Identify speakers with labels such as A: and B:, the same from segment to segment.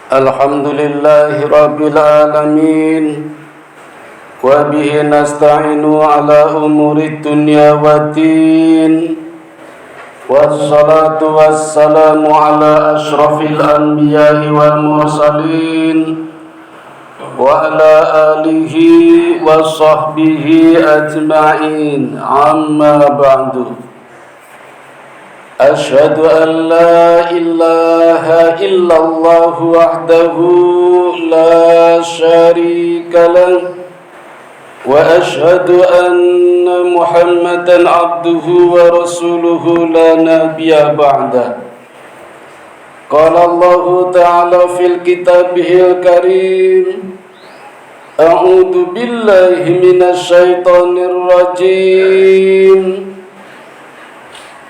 A: Alhamdulillahi Rabbil Alamin. Wa bihi nasta'inu ala umuri dunya waddin. Wassalatu wassalamu ala ashrafil anbiya'i wal mursalin wa ala alihi wa sahbihi ajma'in. Amma ba'du. Asyhadu an la ilaha illallah wahdahu la syarika lah wa asyhadu anna Muhammadan abduhu wa rasuluhu la nabiyya ba'dah. Qala Allah ta'ala fil kitabihil karim, a'udzu billahi minasy syaithanir rajim.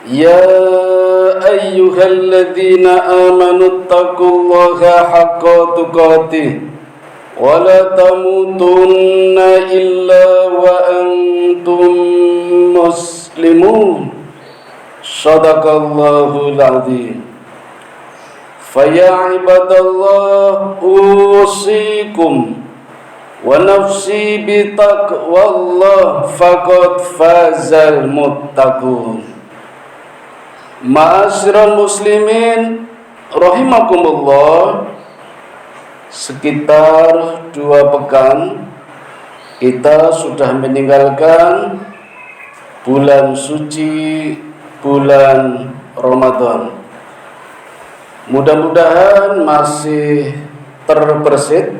A: Ya ayyuhalladzina amanu taqullaha haqqa tuqatih wa la tamutunna illa wa antum muslimun. Shadaqallahul azim. Faya ibadallah usikum wa nafsi bitaqwallah faqad fazal muttaqun. Ma'asyiral muslimin rahimakumullah, sekitar 2 pekan kita sudah meninggalkan bulan suci, bulan Ramadan. Mudah-mudahan masih terbersit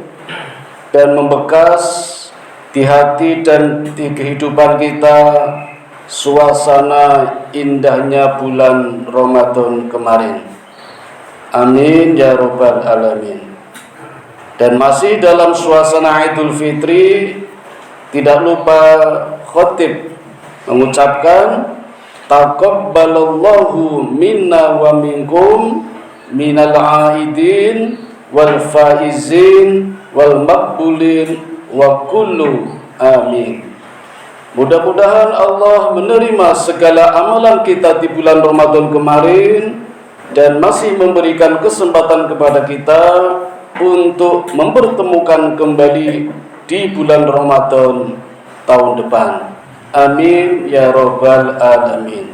A: dan membekas di hati dan di kehidupan kita suasana indahnya bulan Ramadan kemarin. Amin ya rabbal alamin. Dan masih dalam suasana Idul Fitri, tidak lupa khatib mengucapkan taqabbalallahu minna wa minkum minal aidin wal faizin wal maqbulin wa kullu amin. Mudah-mudahan Allah menerima segala amalan kita di bulan Ramadan kemarin dan masih memberikan kesempatan kepada kita untuk mempertemukan kembali di bulan Ramadan tahun depan. Amin ya rabbal alamin.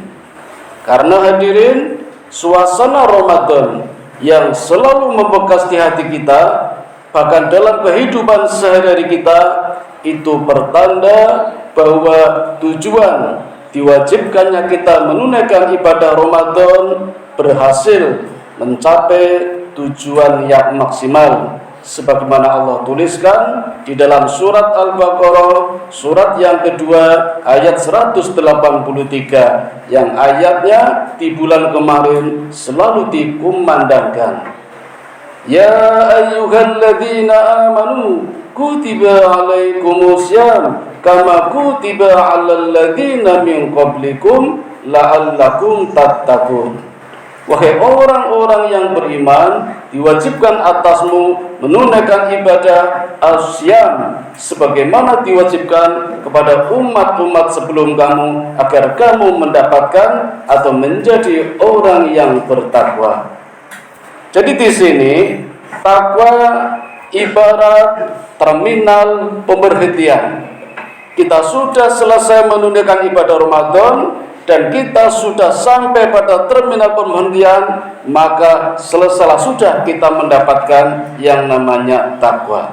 A: Karena hadirin, suasana Ramadan yang selalu membekas di hati kita, bahkan dalam kehidupan sehari-hari kita, itu pertanda bahwa tujuan diwajibkannya kita menunaikan ibadah Ramadan berhasil mencapai tujuan yang maksimal, sebagaimana Allah tuliskan di dalam surat Al-Baqarah surat yang kedua ayat 183, yang ayatnya di bulan kemarin selalu dikumandangkan. Ya ayyuhalladzina amanu kutiba alaikumusiyam kama kutiba alal ladzina min qablikum la'allakum tattaqun. Wahai orang-orang yang beriman, diwajibkan atasmu menunaikan ibadah asyam sebagaimana diwajibkan kepada umat-umat sebelum kamu, agar kamu mendapatkan atau menjadi orang yang bertakwa. Jadi di sini takwa ibarat terminal pemberhentian. Kita sudah selesai menunaikan ibadah Ramadan dan kita sudah sampai pada terminal pemberhentian, maka selesailah sudah kita mendapatkan yang namanya takwa.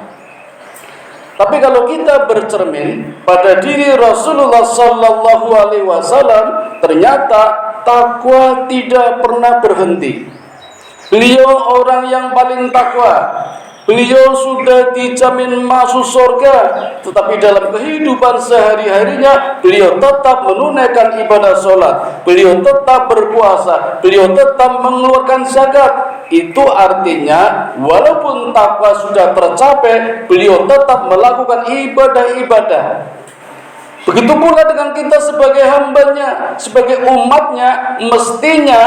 A: Tapi kalau kita bercermin pada diri Rasulullah sallallahu alaihi wasallam, ternyata takwa tidak pernah berhenti. Beliau orang yang paling takwa. Beliau sudah dijamin masuk surga, tetapi dalam kehidupan sehari-harinya beliau tetap menunaikan ibadah sholat, beliau tetap berpuasa, beliau tetap mengeluarkan zakat. Itu artinya walaupun takwa sudah tercapai, beliau tetap melakukan ibadah-ibadah. Begitu pula dengan kita sebagai hambanya, sebagai umatnya, mestinya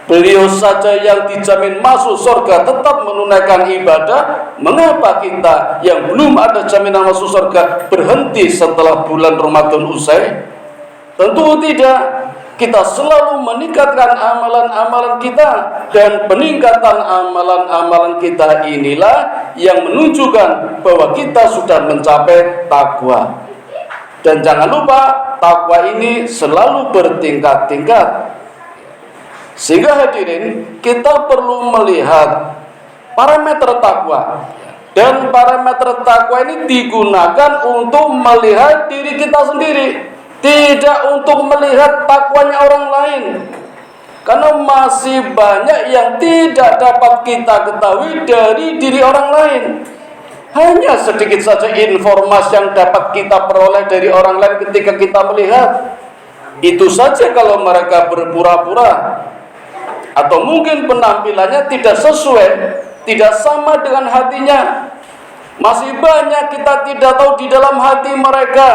A: beliau saja yang dijamin masuk surga tetap menunaikan ibadah. Mengapa kita yang belum ada jaminan masuk surga berhenti setelah bulan Ramadan usai? Tentu tidak. kita selalu meningkatkan amalan-amalan kita, dan peningkatan amalan-amalan kita inilah yang menunjukkan bahwa kita sudah mencapai takwa. Dan jangan lupa, takwa ini selalu bertingkat-tingkat. Sehingga hadirin, kita perlu melihat parameter takwa. Dan parameter takwa ini digunakan untuk melihat diri kita sendiri, tidak untuk melihat takwanya orang lain. Karena masih banyak yang tidak dapat kita ketahui dari diri orang lain. Hanya sedikit saja informasi yang dapat kita peroleh dari orang lain ketika kita melihat. Itu saja kalau mereka berpura-pura, atau mungkin penampilannya tidak sesuai, tidak sama dengan hatinya. Masih banyak kita tidak tahu di dalam hati mereka.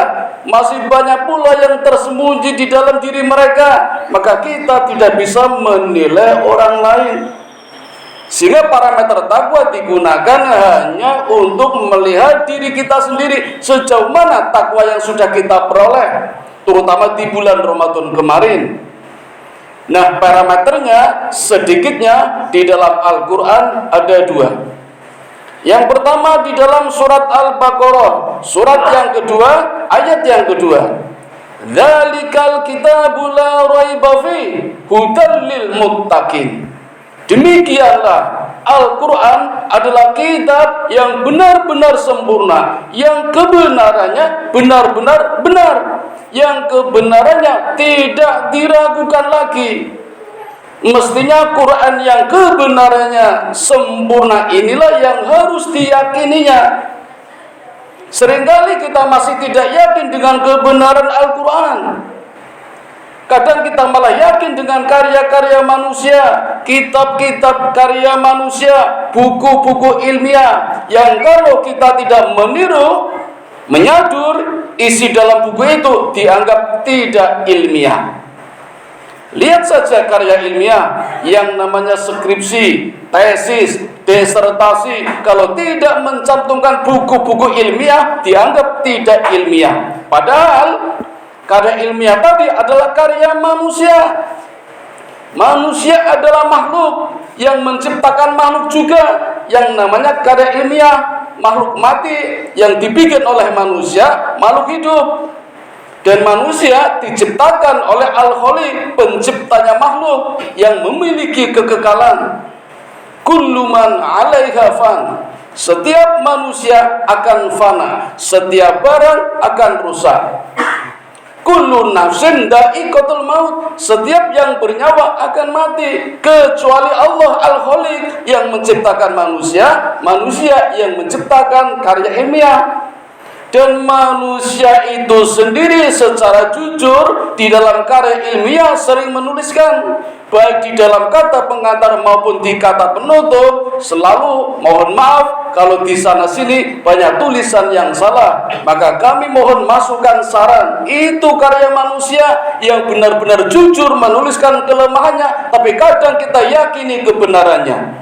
A: Masih banyak pula yang tersembunyi di dalam diri mereka. Maka kita tidak bisa menilai orang lain. Sehingga parameter takwa digunakan hanya untuk melihat diri kita sendiri, sejauh mana takwa yang sudah kita peroleh, terutama di bulan Ramadan kemarin. Nah, parameternya sedikitnya di dalam Al-Quran ada dua. Yang pertama di dalam surat Al-Baqarah, surat yang kedua, ayat yang kedua. Dzalikal kitabu la raiba fi hudal lil muttaqin. Demikianlah Al-Quran adalah kitab yang benar-benar sempurna, yang kebenarannya benar-benar benar, yang kebenarannya tidak diragukan lagi. Mestinya Quran yang kebenarannya sempurna inilah yang harus diyakininya. Seringkali kita masih tidak yakin dengan kebenaran Al-Quran. Kadang kita malah yakin dengan karya-karya manusia, kitab-kitab karya manusia, buku-buku ilmiah, yang kalau kita tidak meniru, menyadur isi dalam buku itu dianggap tidak ilmiah. Lihat saja karya ilmiah yang namanya skripsi, tesis, disertasi, kalau tidak mencantumkan buku-buku ilmiah dianggap tidak ilmiah. Padahal karya ilmiah tadi adalah karya manusia. Manusia adalah makhluk yang menciptakan makhluk juga, yang namanya karya ilmiah. Makhluk mati yang dibikin oleh manusia, makhluk hidup. Dan manusia diciptakan oleh Al-Khaliq, penciptanya makhluk yang memiliki kekekalan. Kullu man 'alaiha fan. Setiap manusia akan fana, setiap barang akan rusak. Kullu nafsin dha'iqatul maut. Setiap yang bernyawa akan mati, kecuali Allah Al-Khaliq yang menciptakan manusia, manusia yang menciptakan karya ilmiah. Dan manusia itu sendiri secara jujur di dalam karya ilmiah sering menuliskan, baik di dalam kata pengantar maupun di kata penutup, selalu mohon maaf kalau di sana sini banyak tulisan yang salah, maka kami mohon masukan saran. Itu karya manusia yang benar-benar jujur menuliskan kelemahannya, tapi kadang kita yakini kebenarannya.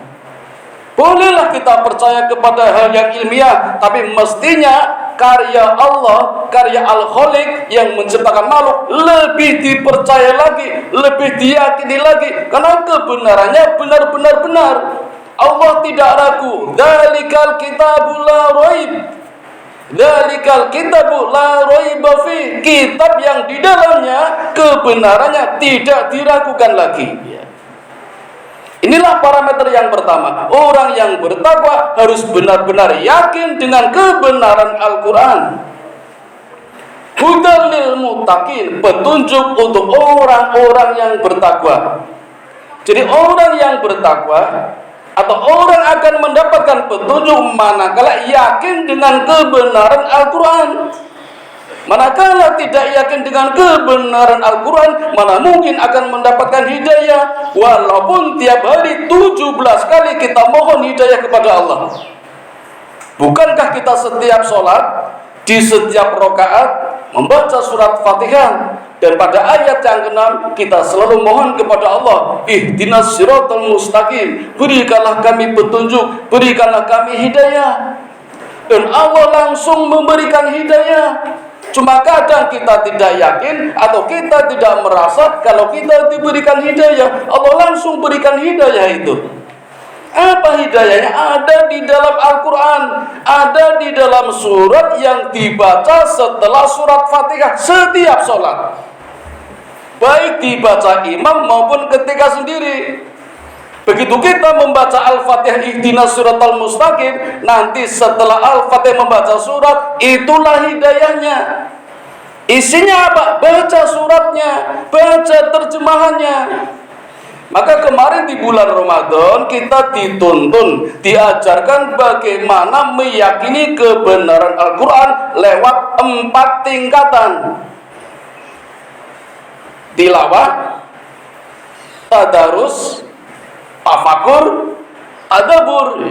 A: Bolehlah kita percaya kepada hal yang ilmiah, tapi mestinya karya Allah, karya Al-Khaliq yang menciptakan makhluk lebih dipercaya lagi, lebih diyakini lagi, karena kebenarannya benar-benar benar. Allah tidak ragu. Dzalikal kitabu la raib. Dzalikal kitabu la raiba fi. Kitab yang di dalamnya kebenarannya tidak diragukan lagi. Inilah parameter yang pertama. Orang yang bertakwa harus benar-benar yakin dengan kebenaran Al-Quran. Hudal lil muttaqin, petunjuk untuk orang-orang yang bertakwa. Jadi orang yang bertakwa atau orang akan mendapatkan petunjuk manakala yakin dengan kebenaran Al-Quran. Manakala tidak yakin dengan kebenaran Al-Quran, mana mungkin akan mendapatkan hidayah. Walaupun tiap hari 17 kali kita mohon hidayah kepada Allah. Bukankah kita setiap sholat, di setiap rakaat membaca surat Fatihah, dan pada ayat yang ke-6 kita selalu mohon kepada Allah, ihdinas siratal mustaqim, berikanlah kami petunjuk, berikanlah kami hidayah. Dan Allah langsung memberikan hidayah. Cuma kadang kita tidak yakin atau kita tidak merasa kalau kita diberikan hidayah, Allah langsung berikan hidayah itu. Apa hidayahnya? Ada di dalam Al-Quran, ada di dalam surat yang dibaca setelah surat Fatihah setiap sholat, baik dibaca imam maupun ketika sendiri. Begitu kita membaca Al-Fatihah ihdinas siratal mustaqim, nanti setelah Al-Fatihah membaca surat, itulah hidayahnya. Isinya apa? Baca suratnya, baca terjemahannya. Maka kemarin di bulan Ramadan kita dituntun, diajarkan bagaimana meyakini kebenaran Al-Quran lewat 4 tingkatan. Tilawah, tadarus, tafakur, tadabbur.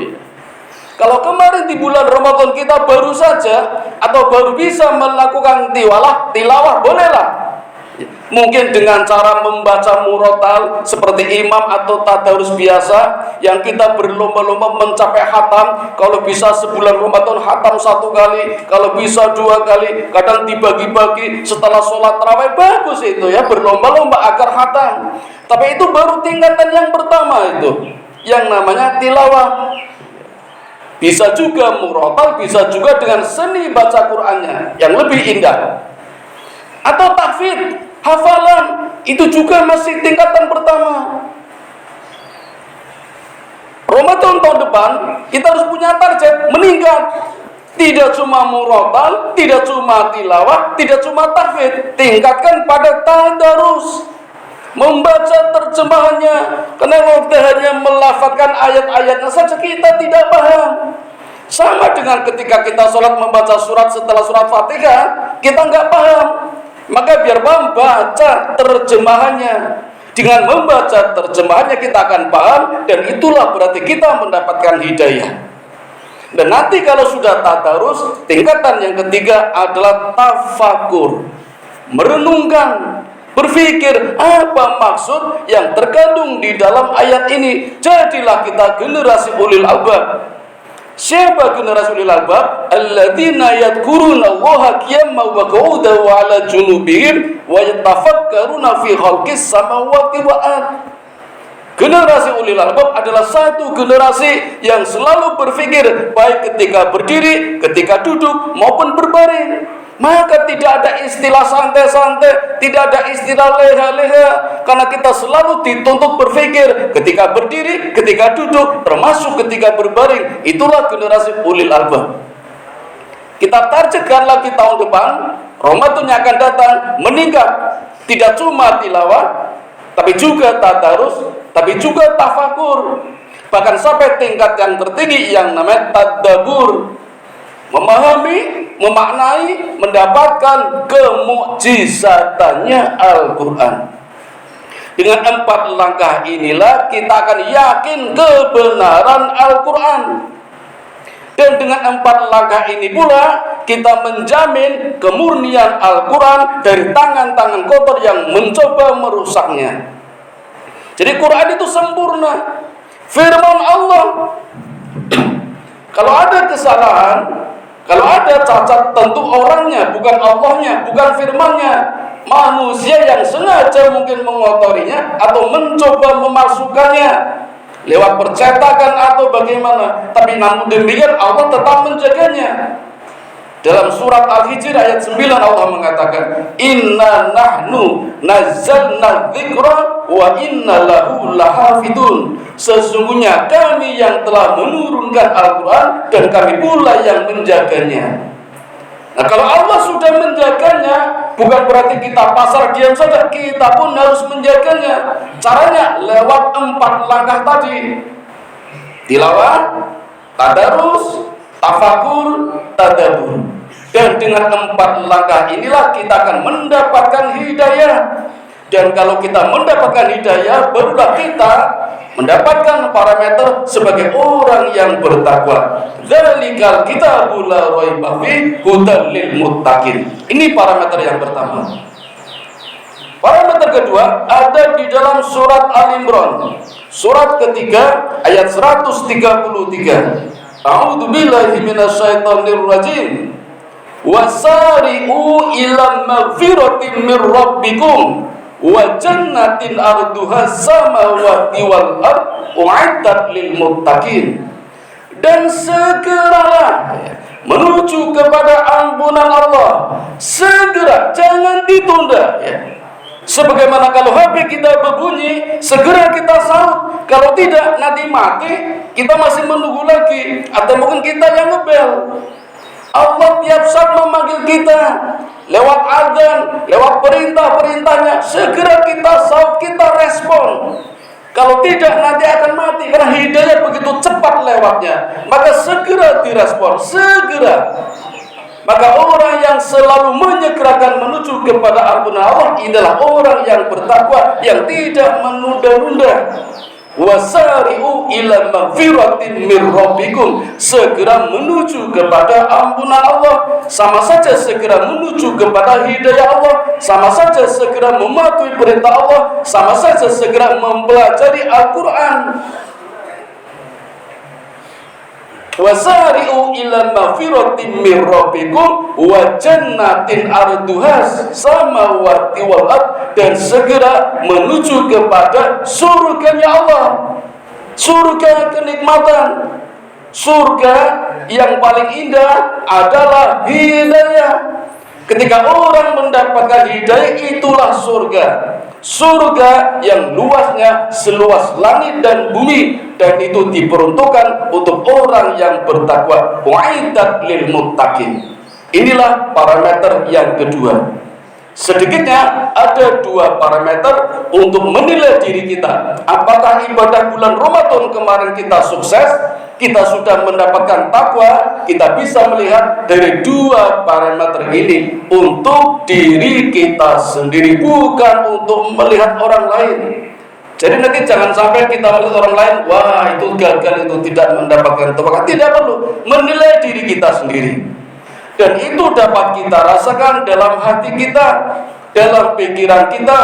A: Kalau kemarin di bulan Ramadan kita baru saja atau baru bisa melakukan tilawah bolehlah. Mungkin dengan cara membaca murotal seperti imam atau tadarus biasa yang kita berlomba-lomba mencapai khatam. Kalau bisa sebulan Ramadan khatam 1 kali, kalau bisa 2 kali, kadang dibagi-bagi setelah sholat tarawih, bagus itu ya, berlomba-lomba agar khatam. Tapi itu baru tingkatan yang pertama itu, yang namanya tilawah. Bisa juga murotal, bisa juga dengan seni baca Qur'annya yang lebih indah. Atau tahfidz, hafalan, itu juga masih tingkatan pertama. Ramadan tahun depan kita harus punya target meningkat. Tidak cuma murotal, tidak cuma tilawah, tidak cuma tahfidz, tingkatkan pada tadarus, membaca terjemahannya. Karena kalau kita hanya melafazkan ayat-ayatnya saja kita tidak paham. Sama dengan ketika kita sholat membaca surat setelah surat Fatihah, kita nggak paham. Maka biar paham, baca terjemahannya. Dengan membaca terjemahannya kita akan paham, dan itulah berarti kita mendapatkan hidayah. Dan nanti kalau sudah tadarus, tingkatan yang ketiga adalah tafakur, merenungkan, berpikir apa maksud yang terkandung di dalam ayat ini. Jadilah kita generasi ulil albab. Siapa generasi ulil albab? Alladzina yadhkuruna Allaha qiyaman wa qu'udan wa 'ala junubihim wa yatafakkaruna fi khalqis samawati wal ardh. Generasi ulil albab adalah satu generasi yang selalu berpikir baik ketika berdiri, ketika duduk maupun berbaring. Maka tidak ada istilah santai-santai, tidak ada istilah leha-leha, karena kita selalu dituntut berpikir ketika berdiri, ketika duduk, termasuk ketika berbaring. Itulah generasi ulil albab. Kita targetkan lagi tahun depan, Ramadan yang akan datang meningkat. Tidak cuma tilawah, tapi juga tadarus, tapi juga tafakur. Bahkan sampai tingkat yang tertinggi yang namanya tadabbur. Memahami, memaknai, mendapatkan kemukjizatannya Al-Quran. Dengan 4 langkah inilah kita akan yakin kebenaran Al-Quran. Dan dengan 4 langkah ini pula kita menjamin kemurnian Al-Quran dari tangan-tangan kotor yang mencoba merusaknya. Jadi Quran itu sempurna, firman Allah. Kalau ada kesalahan, kalau ada cacat, tentu orangnya, bukan Allahnya, bukan firmannya. Manusia yang sengaja mungkin mengotorinya atau mencoba memasukkannya lewat percetakan atau bagaimana. Tapi namun demikian Allah tetap menjaganya. Dalam surat Al-Hijr ayat 9 Allah mengatakan, Inna nahnu nazzalna dzikra wa inna lahu lahafidun. Sesungguhnya kami yang telah menurunkan Al-Quran dan kami pula yang menjaganya. Nah, kalau Allah sudah menjaganya, bukan berarti kita pasrah diam saja, kita pun harus menjaganya. Caranya lewat 4 langkah tadi: tilawah, tadarus, tafakur, tadabbur. Dan dengan 4 langkah inilah kita akan mendapatkan hidayah. Dan kalau kita mendapatkan hidayah, barulah kita mendapatkan parameter sebagai orang yang bertakwa. Dzalikal kitabul la raiba fihi hudal lil muttaqin. Ini parameter yang pertama. Parameter kedua ada di dalam surat Al-Imran, surat ketiga ayat 133. A'udzu billahi minasyaitonir rajim. Wasari'u ila magfiratin min rabbikum wa jannatin arduha samawati wal ard u'iddat lil muttaqin. Dan segeralah menuju kepada ampunan Allah. Segera, jangan ditunda ya. Sebagaimana kalau HP kita berbunyi, segera kita sahut. Kalau tidak, nanti mati, kita masih menunggu lagi. Atau mungkin kita yang ngebel. Allah tiap saat memanggil kita lewat adzan, lewat perintah-perintahnya. Segera kita sahut, kita respon. Kalau tidak, nanti akan mati. Karena hidayah begitu cepat lewatnya. Maka segera direspon, segera. Maka orang yang selalu menyegerakan menuju kepada ampunan Allah inilah orang yang bertakwa, yang tidak menunda-nunda. Wasari'u ila magfiratin min rabbikum, segera menuju kepada ampunan Allah. Sama saja segera menuju kepada hidayah Allah, sama saja segera mematuhi perintah Allah, sama saja segera mempelajari Al-Quran. Wasari'u ila magfiratin min rabbikum wa jannatin arduha samawati wal ard, dan segera menuju kepada surganya Allah. Surga kenikmatan, surga yang paling indah adalah hidayah. Ketika orang mendapatkan hidayah, itulah surga. Surga yang luasnya seluas langit dan bumi, dan itu diperuntukkan untuk orang yang bertakwa. U'iddat lil muttaqin. Inilah parameter yang kedua. Sedikitnya ada dua parameter untuk menilai diri kita. Apakah ibadah bulan Ramadan kemarin kita sukses, kita sudah mendapatkan takwa. Kita bisa melihat dari dua parameter ini untuk diri kita sendiri, bukan untuk melihat orang lain. Jadi nanti jangan sampai kita melihat orang lain, wah itu gagal, itu tidak mendapatkan takwa. Tidak perlu, menilai diri kita sendiri. Dan itu dapat kita rasakan dalam hati kita, dalam pikiran kita,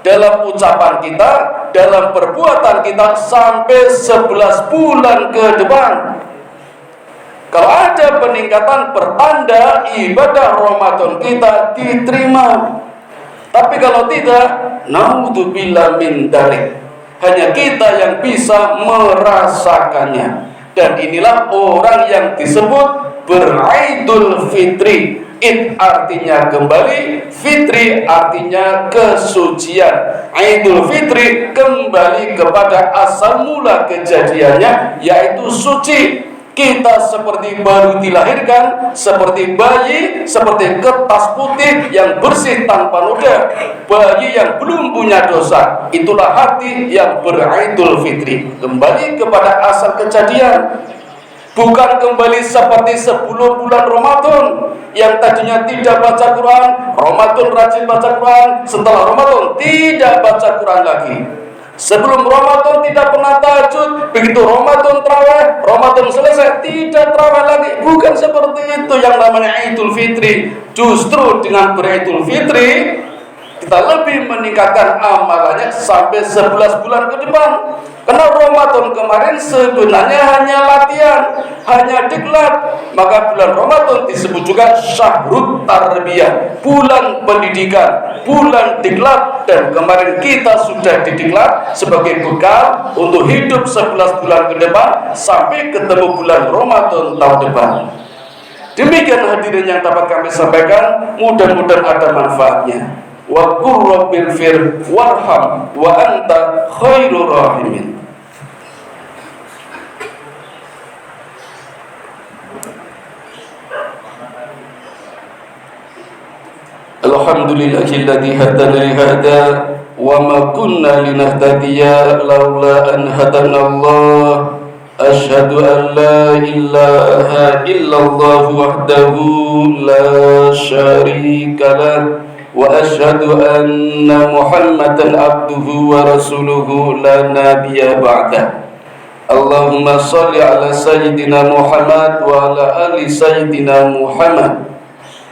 A: dalam ucapan kita, dalam perbuatan kita sampai 11 bulan ke depan. Kalau ada peningkatan, pertanda ibadah Ramadan kita diterima. Tapi kalau tidak, naudzubillah min dzalik. Hanya kita yang bisa merasakannya. Dan inilah orang yang disebut beraidul fitri. Id artinya kembali, fitri artinya kesucian. Idul fitri kembali kepada asal mula kejadiannya, yaitu suci. Kita seperti baru dilahirkan, seperti bayi, seperti kertas putih yang bersih tanpa noda, bayi yang belum punya dosa. Itulah hati yang beraidul fitri, kembali kepada asal kejadian. Bukan kembali seperti sebelum bulan Ramadan, yang tadinya tidak baca Quran, Ramadan rajin baca Quran, setelah Ramadan tidak baca Quran lagi. Sebelum Ramadan tidak pernah tahajud, begitu Ramadan tarawih, Ramadan selesai tidak tarawih lagi. Bukan seperti itu yang namanya Idul Fitri. Justru dengan beridul Fitri kita lebih meningkatkan amalannya sampai 11 bulan ke depan. Karena Ramadan kemarin sebenarnya hanya latihan, hanya diklat. Maka bulan Ramadan disebut juga Syahrut Tarbiyah, bulan pendidikan, bulan diklat. Dan kemarin kita sudah didiklat sebagai bekal untuk hidup 11 bulan ke depan sampai ketemu bulan Ramadan tahun depan. Demikian hadirin yang dapat kami sampaikan, mudah-mudahan ada manfaatnya. Wa qur rabbighfir warham wa anta khairur rahimin. Alhamdulillahilladzi hadana li hada wa ma kunna linahtadiya laula an hadanallah. Asyhadu an la ilaha illallah wahdahu la syarika lah, wa asyhadu anna Muhammadan abduhu wa rasuluhu la nabiyya ba'dah. Allahumma shalli ala sayyidina Muhammad wa ala ali sayyidina Muhammad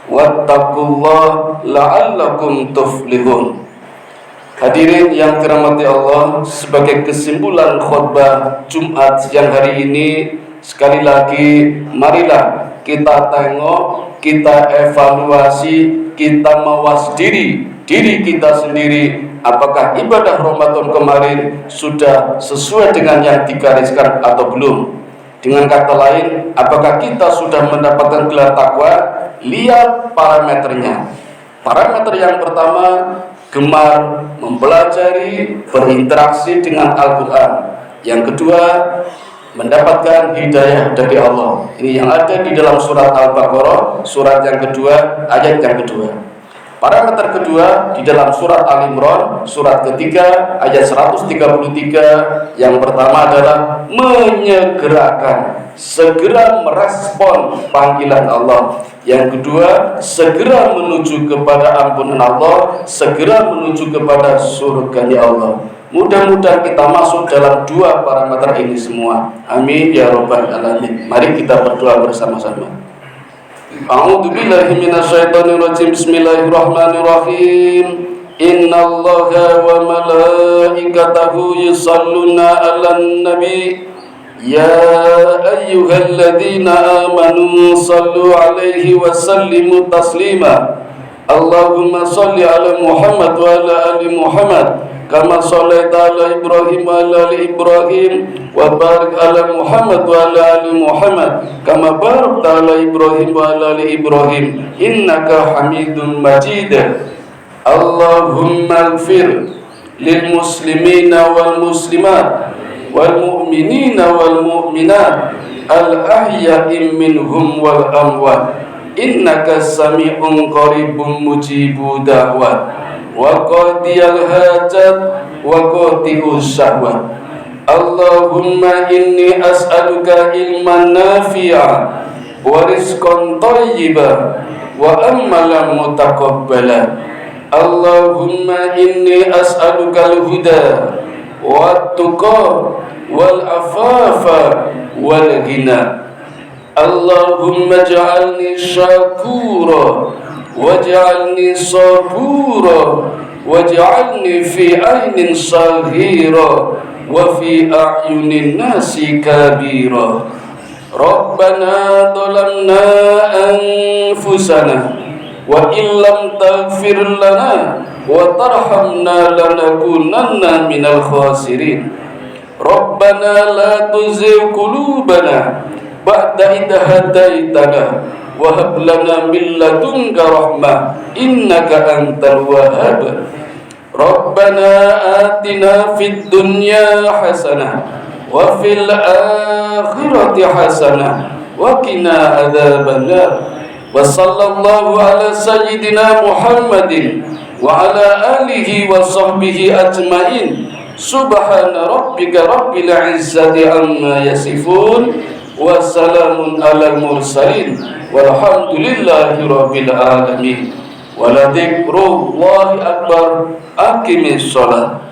A: wattaqullah la'allakum tuflihun. Hadirin yang dirahmati Allah, sebagai kesimpulan khutbah Jumat siang hari ini, sekali lagi marilah kita tengok, kita evaluasi, kita mawas diri kita sendiri, apakah ibadah Ramadan kemarin sudah sesuai dengan yang digariskan atau belum. Dengan kata lain, apakah kita sudah mendapatkan gelar takwa? Lihat parameternya. Parameter yang pertama, gemar mempelajari, berinteraksi dengan Al-Quran. Yang kedua, mendapatkan hidayah dari Allah. Ini yang ada di dalam surat Al-Baqarah, surat yang kedua, ayat yang kedua. Parameter kedua di dalam surat Al-Imran, surat ketiga, ayat 133. Yang pertama adalah menyegerakan, segera merespon panggilan Allah. Yang kedua, segera menuju kepada ampunan Allah, segera menuju kepada surga Allah. Mudah-mudahan kita masuk dalam dua parameter ini semua. Amin ya rabbal alamin. Mari kita berdoa bersama-sama. A'udzu billahi minasyaitonir rajim. Bismillahirrahmanirrahim. Innallaha wa malaikatahu yusholluna 'alan nabi. Ya ayyuhalladzina amanu shallu 'alaihi wa sallimu taslima. Allahumma shalli 'ala Muhammad wa 'ala ali Muhammad kama shallaita 'ala Ibrahim wa 'ala ali Ibrahim wa barik 'ala Muhammad wa 'ala ali Muhammad kama barakta 'ala Ibrahim wa 'ala ali Ibrahim innaka Hamidum Majid. Allahumma ighfir lil muslimina wal muslimat wal mu'minina wal mu'minat al ahya'i minhum wal amwat innaka sami'un qaribun mujibu da'wat wa qadiyal hajat wa qadi'us syahwat. Allahumma inni as'aluka ilman nafi'a wa rizqan thayyiba wa amalan mutaqabbala. Allahumma inni as'aluka al-huda wa tuqa wal afafa wal ghina. Allahumma ja'alni syakura waj'alni sabura waj'alni fi ainin saghira wa fi a'yunin nasi kabira. Rabbana dhalamna anfusana wa illam taghfir lana wa tarhamna lanakunanna minal khasirin. Rabbana la tuzigh qulubana ba'da idh hadaitana wa hab lana min ladunka rahmah innaka antal wahhab. Rabbana atina fid dunya hasanah wa fil akhirati hasanah wa qina adzabannar. Wa sallallahu ala sayyidina Muhammadin wa ala alihi wa sahbihi ajmain. Subhana rabbika rabbil izzati amma yasifun wa salamun alal mursalin walhamdulillahi rabbil alamin. Wa la dzikrullahi akbar. Aqimis shalah.